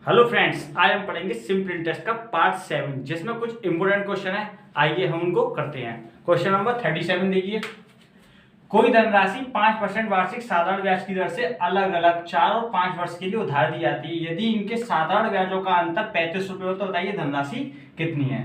Hello friends, आज हम पढ़ेंगे सिंपल इंटरेस्ट का पार्ट 7 जिसमें कुछ इंपोर्टेंट क्वेश्चन है। आइए हम उनको करते हैं। क्वेश्चन नंबर 37 देखिए। कोई धनराशि 5% वार्षिक साधारण ब्याज की दर से अलग अलग 4 और 5 वर्ष के लिए उधार दी जाती है। यदि इनके साधारण ब्याजों का अंतर 35 रुपए हो तो बताइए धनराशि कितनी है।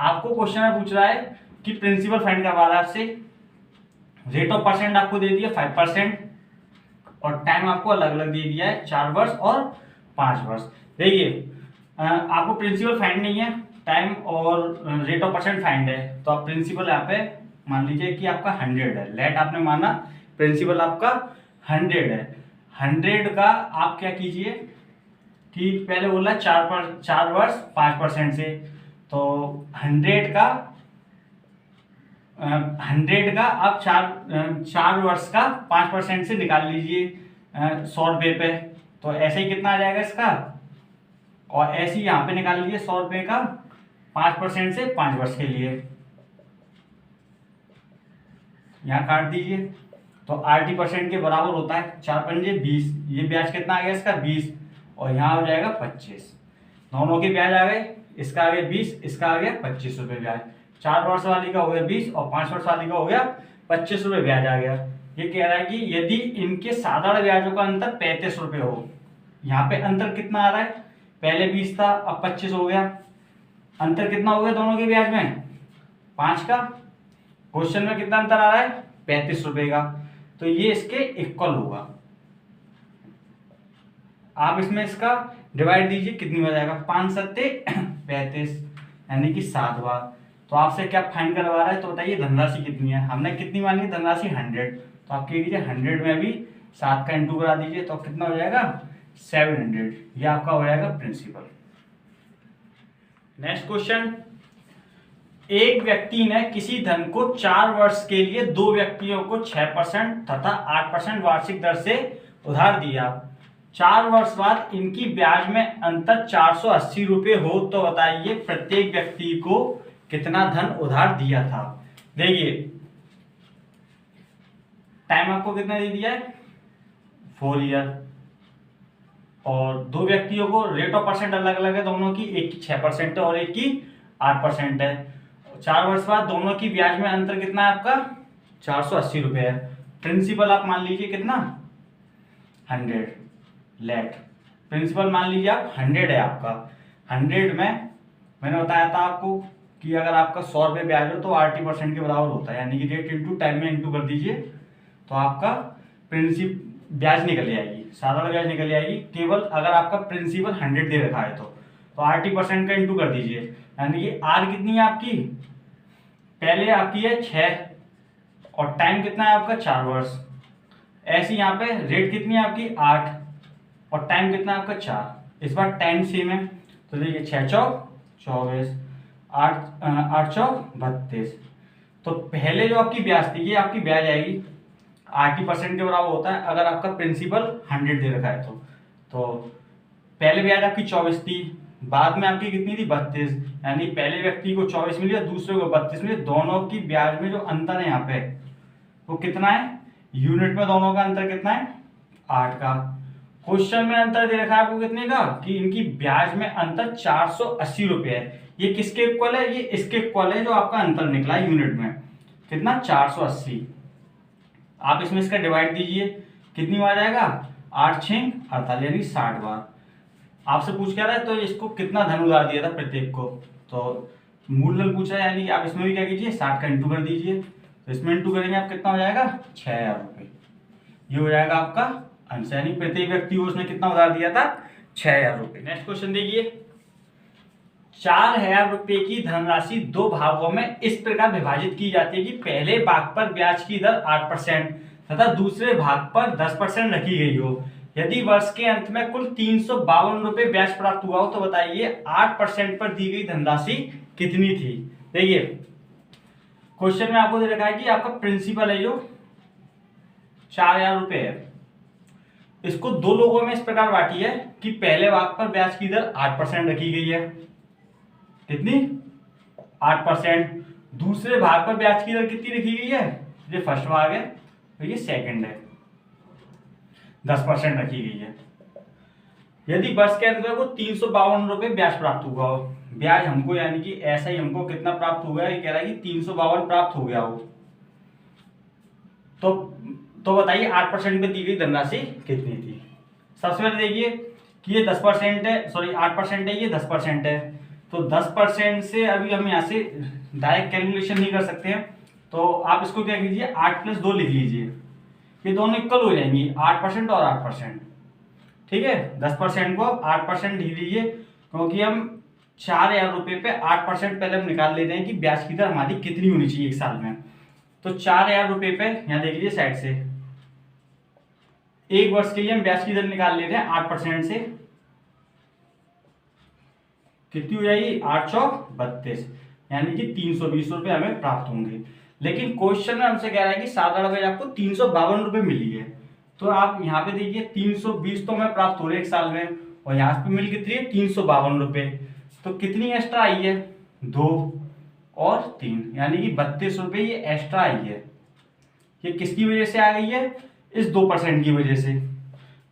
आपको क्वेश्चन में पूछ रहा है कि प्रिंसिपल फाइंड करवा रहा है आपसे। रेट ऑफ परसेंट आपको दे दिया 5% और टाइम आपको अलग अलग दे दिया है 4 वर्ष और 5 वर्ष। देखिए आपको प्रिंसिपल फाइंड नहीं है, टाइम और रेट ऑफ परसेंट फाइंड है। तो आप प्रिंसिपल यहाँ पे मान लीजिए कि आपका 100 है। लेट आपने माना, प्रिंसिपल आपका 100 है। 100 का आप क्या कीजिए कि पहले बोला 4 वर्ष 5% से, तो 100 का आप चार वर्ष का 5% से निकाल लीजिए 100 रुपये पे। तो ऐसे ही कितना आ जाएगा इसका, और ऐसे ही यहाँ पे निकाल लीजिए 100 रुपये का 5% से 5 वर्ष के लिए। यहाँ काट दीजिए तो 80% के बराबर होता है 4 पंजे 20। ये ब्याज कितना आ गया इसका 20 और यहाँ हो जाएगा 25। दोनों के ब्याज आ गए, इसका आ गया 20, इसका आ गया 25 रुपये ब्याज। 4 वर्ष वाली का हो गया 20 और 5 वर्ष वाली का हो गया 25 रुपये ब्याज आ गया। ये कह रहा है कि यदि इनके साधारण ब्याजों का अंतर 35 रुपये हो। यहाँ पे अंतर कितना आ रहा है, पहले 20 था अब 25 हो गया। अंतर कितना हो गया दोनों के ब्याज में, 5 का। क्वेश्चन में कितना अंतर आ रहा है, 35 रुपए का। तो ये इसके इक्वल होगा। आप इसमें इसका डिवाइड दीजिए, कितनी हो जाएगा, 5 सत्ते 35 यानी कि 7 बार। तो आपसे क्या फाइंड करवा रहा है, तो बताइए धनराशि कितनी है। हमने कितनी मानी धनराशि 100, तो आप कह दीजिए 100 में भी 7 का इंटू करा दीजिए तो कितना हो जाएगा 700। ये आपका हो जाएगा प्रिंसिपल। Next question. एक व्यक्ति ने किसी धन को 4 वर्ष के लिए 2 व्यक्तियों को 6% तथा 8% वार्षिक दर से उधार दिया। 4 वर्ष बाद इनकी ब्याज में अंतर 480 रुपये हो तो बताइए प्रत्येक व्यक्ति को कितना धन उधार दिया था। देखिए टाइम आपको कितना दे दिया है 4 ईयर, और 2 व्यक्तियों को रेट ऑफ परसेंट अलग अलग है दोनों की, एक की 6% है और एक की 8% है। 4 वर्ष बाद दोनों की ब्याज में अंतर कितना है आपका 480 रुपये है। प्रिंसिपल आप मान लीजिए कितना 100। लेट प्रिंसिपल मान लीजिए आप 100 है आपका। 100 में मैंने बताया था आपको कि अगर आपका 100 रुपये ब्याज हो तो 80% के बराबर होता है, यानी कि रेट इंटू टाइम में इंटू कर दीजिए तो आपका प्रिंसिपल ब्याज निकल जाएगी, साधारण ब्याज निकल जाएगी। केवल अगर आपका प्रिंसिपल 100 दे रखा है तो 80% का इंटू कर दीजिए, यानी कि आर कितनी है आपकी, पहले आपकी है 6 और टाइम कितना है आपका 4 वर्ष। ऐसी यहाँ पे रेट कितनी है आपकी 8 और टाइम कितना है आपका 4। इस बार टाइम सेम है तो देखिए 6 चौक 24, 8 चौक 32। तो पहले जो आपकी ब्याज थी ये आपकी ब्याज आएगी 80% के बराबर होता है अगर आपका प्रिंसिपल 100 दे रखा है तो पहले ब्याज आपकी 24 थी, बाद में आपकी कितनी थी 32, यानी पहले व्यक्ति को 24 मिली और दूसरे को 32 मिली। दोनों की ब्याज में जो अंतर है यहाँ पे वो कितना है, यूनिट में दोनों का अंतर कितना है 8 का। क्वेश्चन में अंतर दे रखा है आपको कितने का, कि इनकी ब्याज में अंतर 480 रुपये है। ये किसके इक्वल है, ये इसके इक्वल है जो आपका अंतर निकला है यूनिट में, कितना 480। आप इसमें इसका डिवाइड दीजिए, कितनी बार जाएगा 8 6 48 यानी 60 बार। आपसे पूछ क्या रहा है तो इसको कितना धन उधार दिया था प्रत्येक को, तो मूलधन पूछा है, यानी आप इसमें भी क्या कीजिए 60 का इंटू कर दीजिए। तो इसमें इंटू करेंगे आप कितना हो जाएगा 6000 रुपये। ये हो जाएगा आपका आंसर, यानी प्रत्येक व्यक्ति को उसने कितना उधार दिया था 6000 रुपये। नेक्स्ट क्वेश्चन देखिए। 4000 रुपये की धनराशि 2 भागों में इस प्रकार विभाजित की जाती है कि पहले भाग पर ब्याज की दर 8% तथा दूसरे भाग पर 10% रखी गई हो। यदि वर्ष के अंत में कुल 352 रुपये ब्याज प्राप्त हुआ हो तो बताइए 8% पर दी गई धनराशि कितनी थी। देखिए क्वेश्चन में आपको दे रखा है कि आपका प्रिंसिपल है जो 4000 रुपये है, इसको 2 लोगों में इस प्रकार बांटी है कि पहले भाग पर ब्याज की दर 8% रखी गई है, कितनी 8%। दूसरे भाग पर ब्याज की दर कितनी रखी गई है, ये फर्स्ट भाग है तो ये सेकंड है 10% रखी गई है। यदि वर्ष के अंत में को 352 रुपये ब्याज प्राप्त हुआ हो, ब्याज हमको यानी कि ऐसा ही हमको कितना प्राप्त हुआ है, ये कह रहा है कि 352 प्राप्त हो गया हो, तो बताइए 8% पे दी गई धनराशि कितनी थी। सबसे पहले देखिए कि ये 10% है, सॉरी 8% है, ये 10% है। तो 10% से अभी हम यहाँ से डायरेक्ट कैलकुलेशन नहीं कर सकते हैं, तो आप इसको क्या कीजिए 8 + 2 लिख लीजिए, ये दोनों इक्वल हो जाएंगी, 8% और 8%। ठीक है, 10% को आप 8% लिख लीजिए, क्योंकि हम 4,000 रुपये पे 8% पहले हम निकाल लेते हैं कि ब्याज की दर हमारी कितनी होनी चाहिए एक साल में। तो 4,000 रुपये पे यहाँ देख लीजिए साइड से, एक वर्ष के लिए हम ब्याज की दर निकाल लेते हैं 8% से, कितनी हो जाएगी 8 चौक 32, यानी कि 320 रुपये हमें प्राप्त होंगे। लेकिन क्वेश्चन में हमसे कह रहा है कि साधारण ब्याज आपको 352 रुपये मिली है, तो आप यहाँ पे देखिए 320 तो हमें प्राप्त हो रहे एक साल में, और यहाँ पे मिल कितनी है 352 रुपये, तो कितनी एक्स्ट्रा आई है 2 और 3, यानी कि 32 रुपये ये एक्स्ट्रा आई है। ये किसकी वजह से आ गई है, इस 2% की वजह से।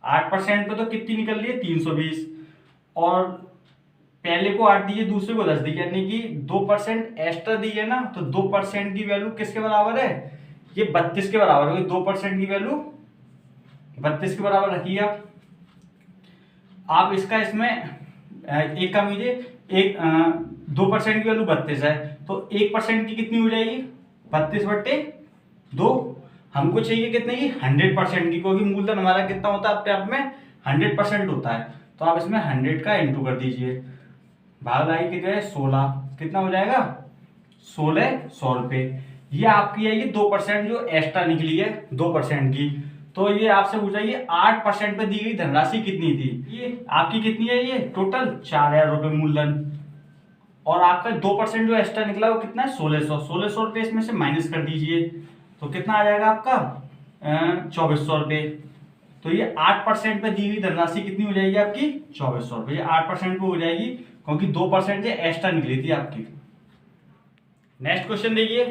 8% पे तो कितनी निकल रही है 320, और पहले को 8 दीजिए दूसरे को 10 दीजिए, यानी कि 2% एक्स्ट्रा दी है ना, तो 2% की वैल्यू किसके बराबर है, ये 32 के बराबर है। 2% की वैल्यू 32 के बराबर रखिए आप इसका इसमें एक कम कीजिए, एक 2% की वैल्यू 32 है, तो 1% की कितनी हो जाएगी 32/2। हमको चाहिए कितने की 100% की, क्योंकि मूलधन हमारा कितना होता है अपने आप में 100% होता है। तो आप इसमें 100 का इंटू कर दीजिए, भाग लाइए कितना है 16, कितना हो जाएगा 1600 रुपये। ये आपकी है ये 2% जो एक्स्ट्रा निकली है 2% की। तो ये आपसे पूछा ये 8% पे दी गई धनराशि कितनी थी, ये आपकी कितनी है, ये टोटल 4,000 रुपये मूलधन, और आपका 2% जो एक्स्ट्रा निकला वो कितना है 1600 रुपये, इसमें से माइनस कर दीजिए, तो कितना आ जाएगा आपका 2400 रुपये। तो ये 8% पे दी हुई धनराशि कितनी हो जाएगी आपकी 2400 रुपये, ये 8% पे हो जाएगी, क्योंकि 2% से एक्स्ट्रा निकली थी आपकी। नेक्स्ट क्वेश्चन देखिए,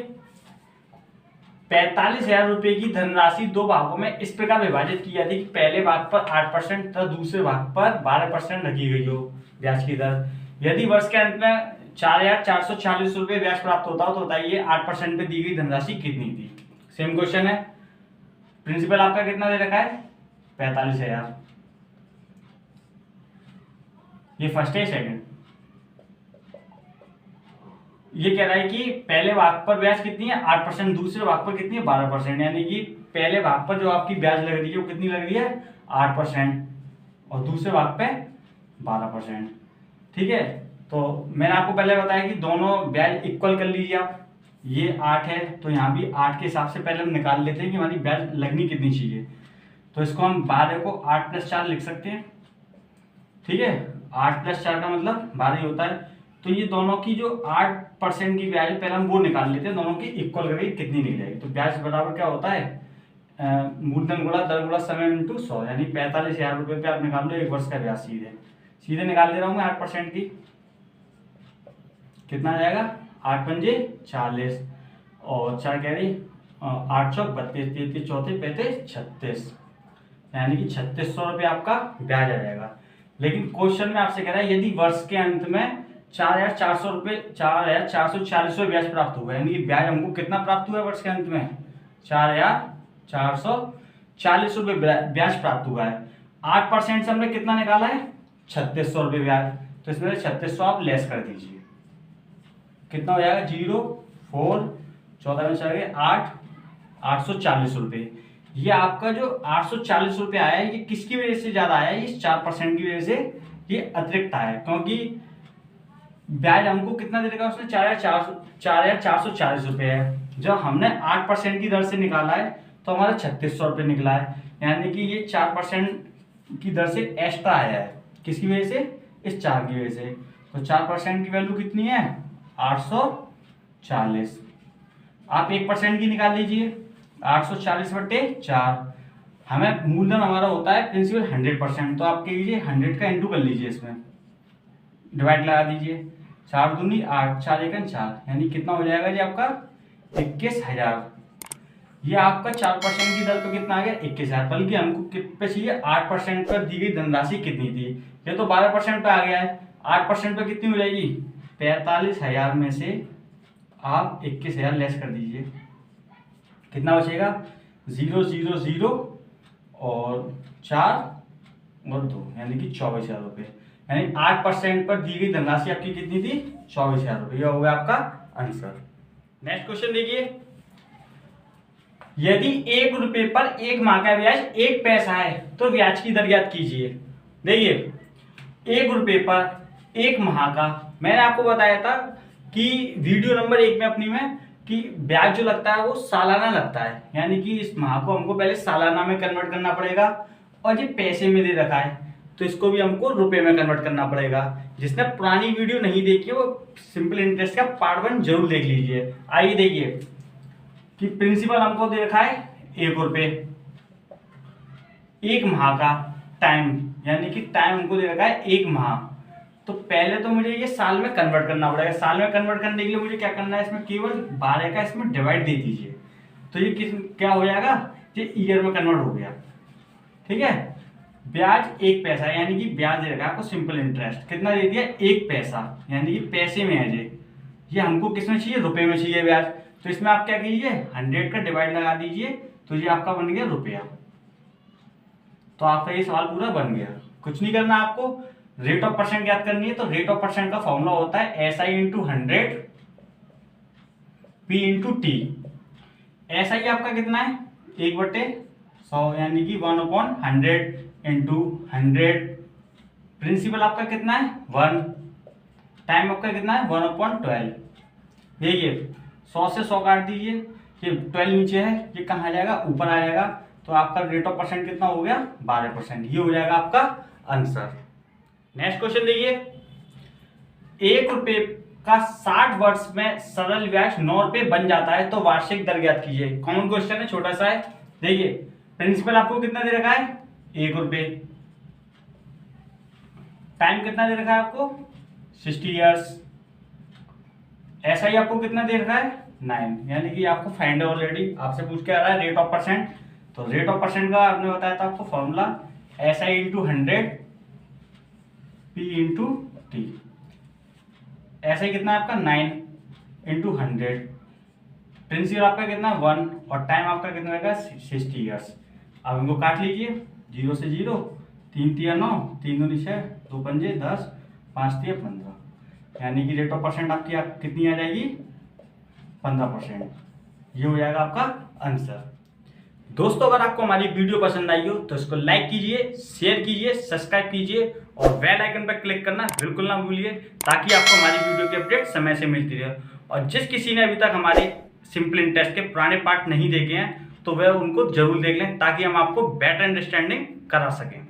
45,000 रुपये की धनराशि दो भागों में इस प्रकार विभाजित की जाती है कि पहले भाग पर 8% तथा दूसरे भाग पर 12% रखी गई हो ब्याज की दर। यदि वर्ष के अंत में 4,440 रुपये ब्याज प्राप्त होता हो, तो बताइए 8% पे दी गई धनराशि कितनी थी। सेम क्वेश्चन है, प्रिंसिपल आपका कितना दे रखा है 45,000, ये फर्स्ट है सेकंड। ये कह रहा है कि पहले भाग पर ब्याज कितनी है 8%, दूसरे भाग पर कितनी है 12%, यानी कि पहले भाग पर जो आपकी ब्याज लग रही है वो कितनी लग रही है 8%, और दूसरे भाग पे 12%। ठीक है, तो मैंने आपको पहले बताया कि दोनों ब्याज इक्वल कर लीजिए आप, ये 8 है तो यहाँ भी 8 के हिसाब से पहले हम निकाल लेते हैं कि हमारी ब्याज लगनी कितनी चाहिए। तो इसको हम 12 को 8 + 4 लिख सकते हैं। ठीक है, 8 + 4 का मतलब 12 ही होता है। तो ये दोनों की जो 8% की ब्याज है पहले हम वो निकाल लेते हैं, दोनों की इक्वल करके कितनी निकल जाएगी। तो ब्याज बराबर क्या होता है मूलधन गुणा दर गुणा समय इंटू 100, यानी 45,000 रुपये पे आप निकाल लो एक वर्ष का ब्याज, सीधे सीधे निकाल दे रहा हूँ मैं 8% की, कितना आ जाएगा 8 पंजे 40, और 4 कह रही 8 चौक 32, 33 चौथे 35 36, यानी कि 3600 रुपये आपका ब्याज आ जाएगा। लेकिन क्वेश्चन में आपसे कह रहा है यदि वर्ष के अंत में 4,400 रुपये 4,440 रुपये ब्याज प्राप्त हुआ है, यानी कि ब्याज हमको कितना प्राप्त हुआ है वर्ष के अंत में 4,440 रुपये ब्याज प्राप्त हुआ है। 8% से हमने कितना निकाला है 3600 रुपये ब्याज, तो इसमें 3600 आप लेस कर दीजिए, कितना हो जाएगा 0 4 14 में चला गया 8 840 रुपये। ये आपका जो 840 रुपये आया है ये किसकी वजह से ज्यादा आया है, इस 4% की वजह से ये अतिरिक्त आया है, क्योंकि ब्याज हमको कितना दे देगा उसने 4,440 रुपये है। जब हमने 8% की दर से निकाला है तो हमारा 3600 रुपये निकला है, यानी कि ये 4% की दर से एक्स्ट्रा आया है, किसकी वजह से इस 4 की वजह से। तो 4% की वैल्यू कितनी है 840, आप 1% की निकाल लीजिए 840/4, हमें मूलधन हमारा होता है प्रिंसिपल 100%, तो आप कीजिए 100 का इंटू कर लीजिए, इसमें डिवाइड लगा दीजिए, 4 दूनी 8 4 एकम 4, यानी कितना हो जाएगा जी आपका 21,000। ये आपका 4% की दर पे कितना आ गया 21,000, बल्कि हमको कितने पे चाहिए 8% पर दी गई धनराशि कितनी थी, ये तो 12% पे आ गया है। 8% पे कितनी हो जाएगी 45,000 में से आप 21,000 लेस कर दीजिए, कितना बचेगा 0 0 0 और 4 और 2 यानी कि 24,000 रुपये। यानी 8% पर दी गई धनराशि आपकी कितनी थी 24,000 रुपये। यह हो गया आपका आंसर। नेक्स्ट क्वेश्चन देखिए, यदि 1 रुपये पर 1 माह का ब्याज 1 पैसा है तो ब्याज की दर ज्ञात कीजिए। देखिए 1 रुपये पर 1 माह का, मैंने आपको बताया था कि वीडियो नंबर 1 में अपनी में कि ब्याज जो लगता है वो सालाना लगता है, यानी कि इस माह को हमको पहले सालाना में कन्वर्ट करना पड़ेगा, और ये पैसे में दे रखा है तो इसको भी हमको रुपए में कन्वर्ट करना पड़ेगा। जिसने पुरानी वीडियो नहीं देखी है वो सिंपल इंटरेस्ट का पार्ट 1 जरूर देख लीजिए। आइए देखिए कि प्रिंसिपल हमको दे रखा है 1 रुपये, 1 माह का टाइम, यानी कि टाइम हमको दे रखा है 1 माह। तो पहले तो मुझे ये साल में कन्वर्ट करना पड़ेगा। साल में कन्वर्ट करने के लिए मुझे क्या करना है, इसमें केवल 12 का इसमें डिवाइड दे दीजिए, तो ये क्या हो जाएगा, ये ईयर में कन्वर्ट हो गया। ठीक है, ब्याज 1 पैसा, यानी कि ब्याज दे रखा है आपको सिंपल इंटरेस्ट, कितना दे दिया 1 पैसा, यानी कि पैसे में है ये हमको किसमें चाहिए रुपए में चाहिए ब्याज। तो इसमें आप क्या कीजिए 100 का डिवाइड लगा दीजिए, तो ये आपका बन गया रुपया। तो आपका ये सवाल पूरा बन गया। कुछ नहीं करना आपको, रेट ऑफ परसेंट याद करनी है। तो रेट ऑफ परसेंट का फॉर्मूला होता है SI into 100 P into T. SI आपका कितना है 1/100, यानी कि 1/100 इंटू 100। प्रिंसिपल आपका कितना है 1, टाइम आपका कितना है 1/12। देखिए 100 से 100 काट दीजिए, ये 12 नीचे है, ये कहाँ आ जाएगा ऊपर आ जाएगा, तो आपका रेट ऑफ परसेंट कितना हो गया 12%। ये हो जाएगा आपका आंसर। नेक्स्ट क्वेश्चन देखिए, 1 रुपये का 60 वर्ष में सरल ब्याज 9 रुपये बन जाता है तो वार्षिक दर ज्ञात कीजिए। कॉमन क्वेश्चन है, छोटा सा है। देखिए प्रिंसिपल आपको कितना दे रखा है 1 रुपये, टाइम कितना दे रखा है आपको 60 ईयर्स, SI आपको कितना दे रखा है 9, यानी कि आपको फाइंड ऑलरेडी आपसे पूछ के आ रहा है रेट ऑफ परसेंट। तो रेट ऑफ परसेंट का आपने बताया था आपको formula SI into 100 P into T. SI कितना है आपका 9 इंटू 100, प्रिंसिपल आपका कितना 1 और टाइम आपका कितना रहेगा 60 ईयर्स। अब इनको काट लीजिए 0 से 0, 3 तिया 9, 3 दूनी 6, 2 पंजे 10, 5 तिया 15, यानी कि रेट ऑफ परसेंट आपकी कितनी आ जाएगी 15%। ये हो जाएगा आपका आंसर। दोस्तों अगर आपको हमारी वीडियो पसंद आई हो तो इसको लाइक कीजिए, शेयर कीजिए, सब्सक्राइब कीजिए और बेल आइकन पर क्लिक करना बिल्कुल ना भूलिए, ताकि आपको हमारी वीडियो की अपडेट समय से मिलती रहे। और जिस किसी ने अभी तक हमारे सिंपल इंटरेस्ट के पुराने पार्ट नहीं देखे हैं तो वह उनको जरूर देख लें, ताकि हम आपको बेटर अंडरस्टैंडिंग करा सकें।